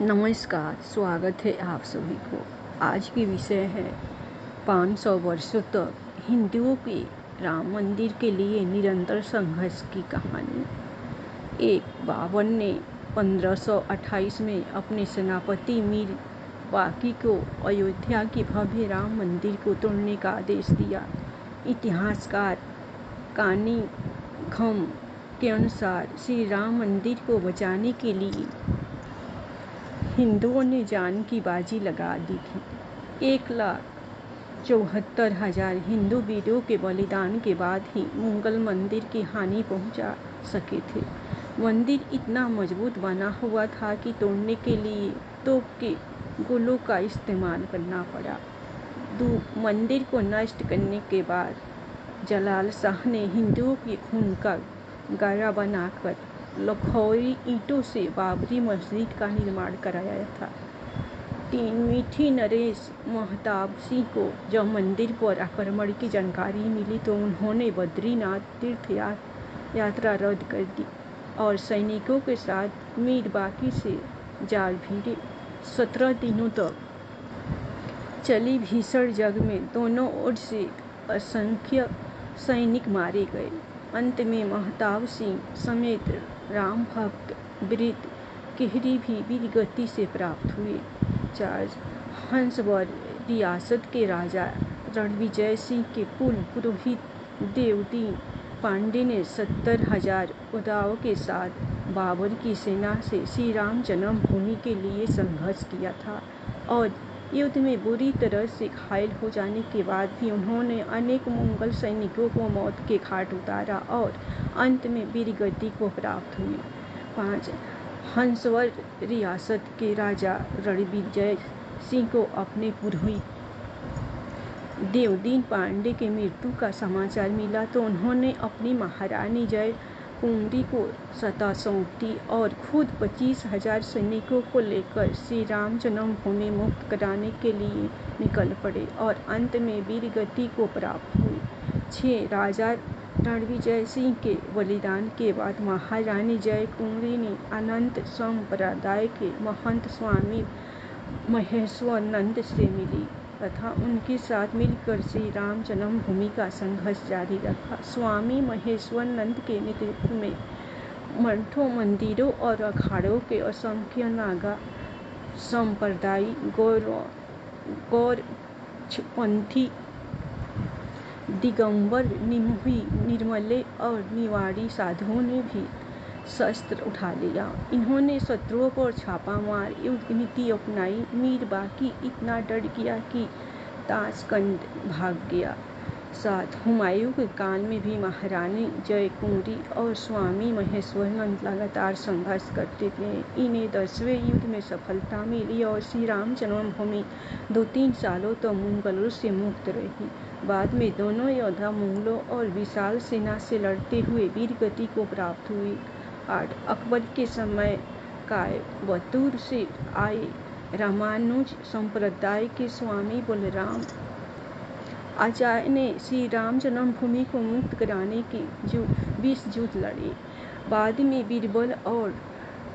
नमस्कार, स्वागत है आप सभी को। आज की विषय है 500 वर्षों तक हिंदुओं के राम मंदिर के लिए निरंतर संघर्ष की कहानी। एक बाबर ने 1528 में अपने सेनापति मीर बाकी को अयोध्या के भव्य राम मंदिर को तोड़ने का आदेश दिया। इतिहासकार कानिघम के अनुसार श्री राम मंदिर को बचाने के लिए हिंदुओं ने जान की बाजी लगा दी थी। 1,74,000 हिंदू वीरों के बलिदान के बाद ही मुगल मंदिर की हानि पहुंचा सके थे। मंदिर इतना मजबूत बना हुआ था कि तोड़ने के लिए तोप के गोलों का इस्तेमाल करना पड़ा। मंदिर को नष्ट करने के बाद जलाल शाह ने हिंदुओं के खून का गारा बनाकर लखोरी ईंटों से बाबरी मस्जिद का निर्माण कराया था। मीठी नरेश महताब सिंह को जब मंदिर पर आक्रमण की जानकारी मिली तो उन्होंने बद्रीनाथ तीर्थ यात्रा रद्द कर दी और सैनिकों के साथ मीर बाकी से जा भिड़े। 17 दिनों तक चली भीषण जंग में दोनों ओर से असंख्य सैनिक मारे गए। अंत में महताब सिंह समेत राम भक्त वृद्ध केहरी भी वीरगति से प्राप्त हुए। 4 हंसवर रियासत के राजा रणविजय सिंह के कुल पुरोहित देवदीन पांडे ने 70,000 योद्धाओं के साथ बाबर की सेना से श्री राम जन्मभूमि के लिए संघर्ष किया था और युद्ध में बुरी तरह से घायल हो जाने के बाद भी उन्होंने अनेक मुगल सैनिकों को मौत के घाट उतारा और अंत में वीरगति को प्राप्त हुए। 5 हंसवर रियासत के राजा रणविजय सिंह को अपने पुरोहित देवदीन पांडे के मृत्यु का समाचार मिला तो उन्होंने अपनी महारानी जय कुंवरी को सत्ता सौंप दी और खुद 25,000 सैनिकों को लेकर श्री राम जन्मभूमि मुक्त कराने के लिए निकल पड़े और अंत में वीरगति को प्राप्त हुए। 6 राजा रणविजय सिंह के बलिदान के बाद महारानी जय कुंवरी ने अनंत संप्रदाय के महंत स्वामी महेश्वरानंद से मिली तथा उनके साथ मिलकर श्री राम जन्मभूमि का संघर्ष जारी रखा। स्वामी महेश्वरानंद के नेतृत्व में मठों, मंदिरों और अखाड़ों के असंख्य नागा संप्रदायी गौरपंथी दिगंबर निमुई निर्मले और निवाड़ी साधुओं ने भी शस्त्र उठा लिया। इन्होंने शत्रुओं पर छापामार युद्ध नीति अपनाई। मीर बाकी इतना डर गया कि ताशकंद भाग गया। 7 हुमायूं के काल में भी महारानी जय कुंवरी और स्वामी महेश्वरानंद लगातार संघर्ष करते रहे। इन्हें 10वें युद्ध में सफलता मिली और श्री राम जन्मभूमि 2-3 सालों तक मुगलों से मुक्त रही। बाद में दोनों योद्धा मुगलों और विशाल सेना से लड़ते हुए वीरगति को प्राप्त हुए। 8 अकबर के समय कोयम्बतूर से आए रामानुज संप्रदाय के स्वामी बलराम आचार्य ने श्री राम जन्मभूमि को मुक्त कराने के 20 युद्ध लड़े। बाद में बीरबल और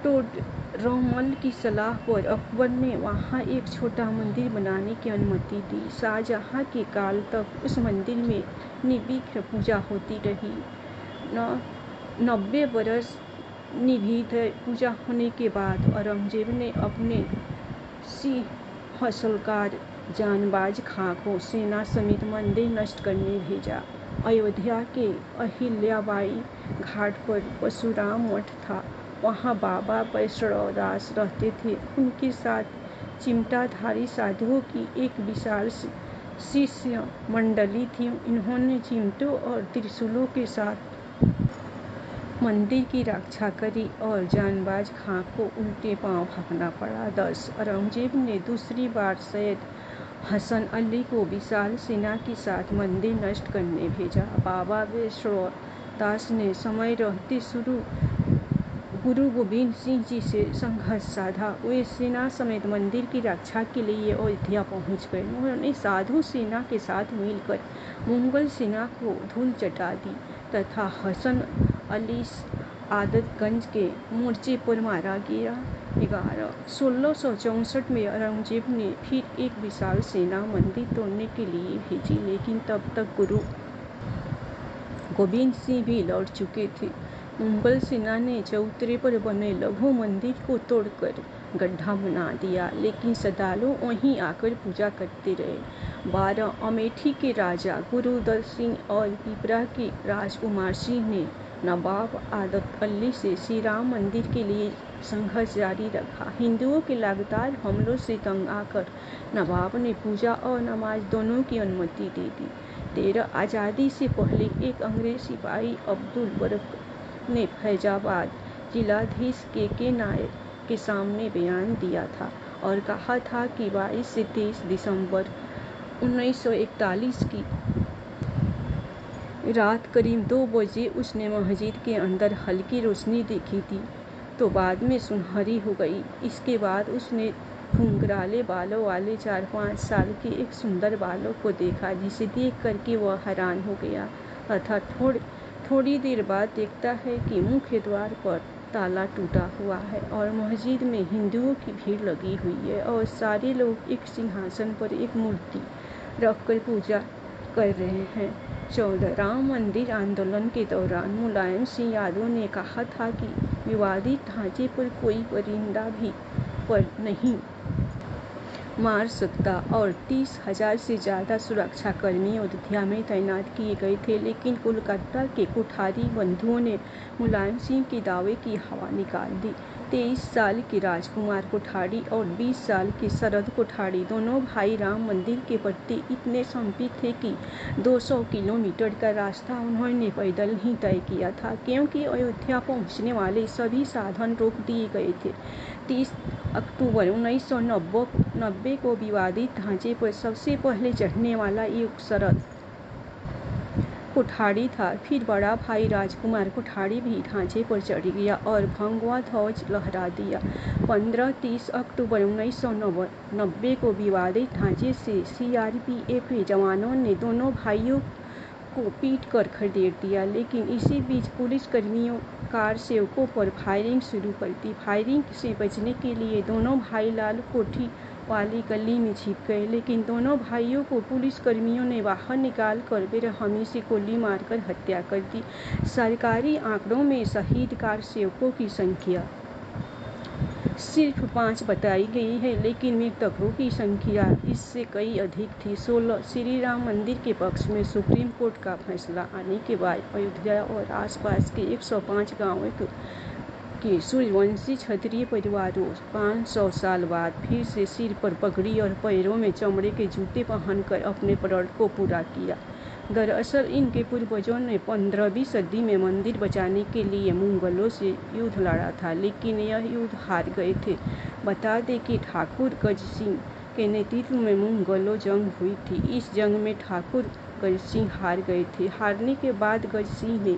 टोडरमल की सलाह पर अकबर ने वहां एक छोटा मंदिर बनाने की अनुमति दी। शाहजहां के काल तक उस मंदिर में निर्विघ्न पूजा होती रही। 90 बरस निर्विघ्न पूजा होने के बाद औरंगजेब ने अपने सिंहसलार जानबाज खां को सेना समेत मंदिर नष्ट करने भेजा। अयोध्या के अहिल्याबाई घाट पर परशुराम मठ था। वहां बाबा वैष्णवदास रहते थे। उनके साथ चिमटाधारी साधुओं की एक विशाल शिष्य मंडली थी। इन्होंने चिमटों और त्रिशूलों के साथ मंदिर की रक्षा करी और जानबाज खां को उल्टे पांव भागना पड़ा। 10 औरंगजेब ने दूसरी बार सैयद हसन अली को विशाल सेना के साथ मंदिर नष्ट करने भेजा। बाबा वैष्णवदास ने समय रहते गुरु गोविंद सिंह जी से संघर्ष साधा। वे सेना समेत मंदिर की रक्षा के लिए अयोध्या पहुंच गए। उन्होंने साधु सेना के साथ मिलकर मुगल सेना को धूल चटा दी तथा हसन अली आदतगंज के मोर्चे पर मारा गया। 1664 में औरंगजेब ने फिर एक विशाल सेना मंदिर तोड़ने के लिए भेजी, लेकिन तब तक गुरु गोविंद सिंह भी लौट चुके थे। मुगल सेना ने चौतरे पर बने लघु मंदिर को तोड़कर गड्ढा बना दिया, लेकिन श्रद्धालु वहीं आकर पूजा करते रहे। 12 अमेठी के राजा गुरुदत्त सिंह और पिपरा के राजकुमार सिंह ने नवाब आदत अली से श्री राम मंदिर के लिए संघर्ष जारी रखा। हिंदुओं के लगातार हमलों से तंग आकर नवाब ने पूजा और नमाज दोनों की अनुमति दे दी। 13 आज़ादी से पहले एक अंग्रेज सिपाही अब्दुल बरक ने फैजाबाद जिलाधीश के नायर के सामने बयान दिया था और कहा था कि 22 से 23 दिसंबर 1941 की रात करीब 2 बजे उसने मस्जिद के अंदर हल्की रोशनी देखी थी, तो बाद में सुनहरी हो गई। इसके बाद उसने घुंघराले बालों वाले 4-5 साल के एक सुंदर बालक को देखा, जिसे देख करके वह हैरान हो गया तथा थोड़ी देर बाद देखता है कि मुख्य द्वार पर ताला टूटा हुआ है और मस्जिद में हिंदुओं की भीड़ लगी हुई है और सारे लोग एक सिंहासन पर एक मूर्ति रखकर पूजा कर रहे हैं। 14 राम मंदिर आंदोलन के दौरान मुलायम सिंह यादव ने कहा था कि विवादित ढांचे पर कोई परिंदा भी पर नहीं मार सकता और 30,000 से ज़्यादा सुरक्षाकर्मी अयोध्या में तैनात किए गए थे, लेकिन कोलकाता के कोठारी बंधुओं ने मुलायम सिंह के दावे की हवा निकाल दी। 23 साल के राजकुमार कोठारी और 20 साल के शरद कोठारी दोनों भाई राम मंदिर के प्रति इतने समर्पित थे कि 200 किलोमीटर का रास्ता उन्होंने पैदल ही तय किया था, क्योंकि अयोध्या पहुंचने वाले सभी साधन रोक दिए गए थे। 30 अक्टूबर 1990 को विवादित ढांचे पर सबसे पहले चढ़ने वाला एक शरद कोठारी था। फिर बड़ा भाई राजकुमार कोठारी भी ढांचे पर चढ़ गया और भगवा ध्वज लहरा दिया। 15-30 अक्टूबर 1990 को विवादित ढांचे से सीआरपीएफ जवानों ने दोनों भाइयों को पीट कर खदेड़ दिया, लेकिन इसी बीच पुलिसकर्मियों कार सेवकों पर फायरिंग शुरू कर दी। फायरिंग से बचने के लिए दोनों भाई लाल कोठी वाली गली में छिप गए, लेकिन दोनों भाइयों को पुलिसकर्मियों ने बाहर निकाल कर बेरहमी से गोली मारकर हत्या कर दी। सरकारी आंकड़ों में शहीद कार सेवकों की संख्या सिर्फ 5 बताई गई है, लेकिन मृतकों की संख्या इससे कई अधिक थी। 16 श्री राम मंदिर के पक्ष में सुप्रीम कोर्ट का फैसला आने के बाद अयोध्या और आसपास के 105 गांवों के सूर्यवंशी क्षत्रिय परिवारों 500 साल बाद फिर से सिर पर पगड़ी और पैरों में चमड़े के जूते पहनकर अपने प्रण को पूरा किया। दरअसल इनके पूर्वजों ने 15वीं सदी में मंदिर बचाने के लिए मुगलों से युद्ध लड़ा था, लेकिन यह युद्ध हार गए थे। बता दें कि ठाकुर गज सिंह के नेतृत्व में मुगलों जंग हुई थी। इस जंग में ठाकुर गज सिंह हार गए थे। हारने के बाद गज सिंह ने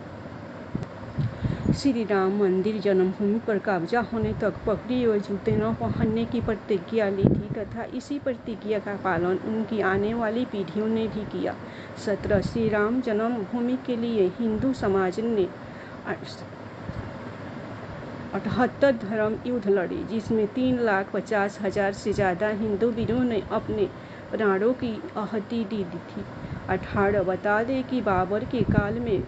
श्री राम मंदिर जन्मभूमि पर कब्जा होने तक पगड़ी और जूते न पहनने की प्रतिज्ञा ली थी तथा इसी प्रतिज्ञा का पालन उनकी आने वाली पीढ़ियों ने भी किया। 17 श्री राम जन्मभूमि के लिए हिंदू समाज ने 78 धर्म युद्ध लड़े, जिसमें 3,50,000 से ज़्यादा हिंदू वीरों ने अपने प्राणों की आहुति दी थी। 18 बता दें कि बाबर के काल में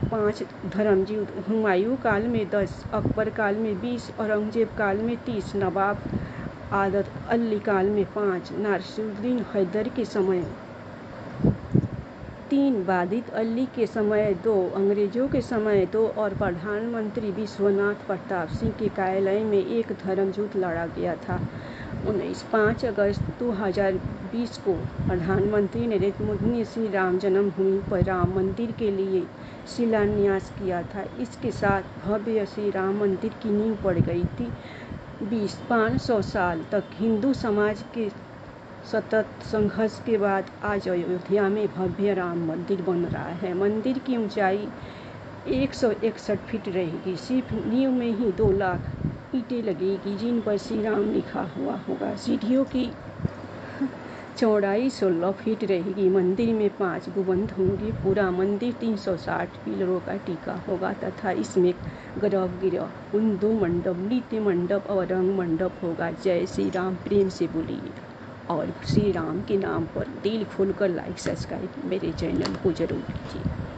5 धर्म युद्ध, हुमायूं काल में 10, अकबर काल में 20, औरंगजेब काल में 30, नवाब आदत अली काल में 5, नासिरुद्दीन हैदर के समय 3, वादित अली के समय 2, अंग्रेजों के समय 2 और प्रधानमंत्री विश्वनाथ प्रताप सिंह के कार्यालय में एक धर्म युद्ध लड़ा गया था। 5 अगस्त 2020 को प्रधानमंत्री नरेंद्र मोदी ने श्री राम जन्मभूमि पर राम मंदिर के लिए शिलान्यास किया था। इसके साथ भव्य श्री राम मंदिर की नींव पड़ गई थी। 500 साल तक हिंदू समाज के सतत संघर्ष के बाद आज अयोध्या में भव्य राम मंदिर बन रहा है। मंदिर की ऊंचाई 161 फीट रहेगी। सिर्फ नींव में ही 2 लाख ईंटें लगेगी, जिन पर श्री राम लिखा हुआ होगा। सीढ़ियों की चौड़ाई 16 फीट रहेगी। मंदिर में 5 गुंबद होंगे। पूरा मंदिर 360 पिलरों का टिका होगा तथा इसमें गर्भगृह, कुंदू मंडप, नृत्य मंडप और रंग मंडप होगा। जय श्री राम प्रेम से बोलिए और श्री राम के नाम पर दिल खोलकर लाइक सब्सक्राइब मेरे चैनल को जरूर कीजिए।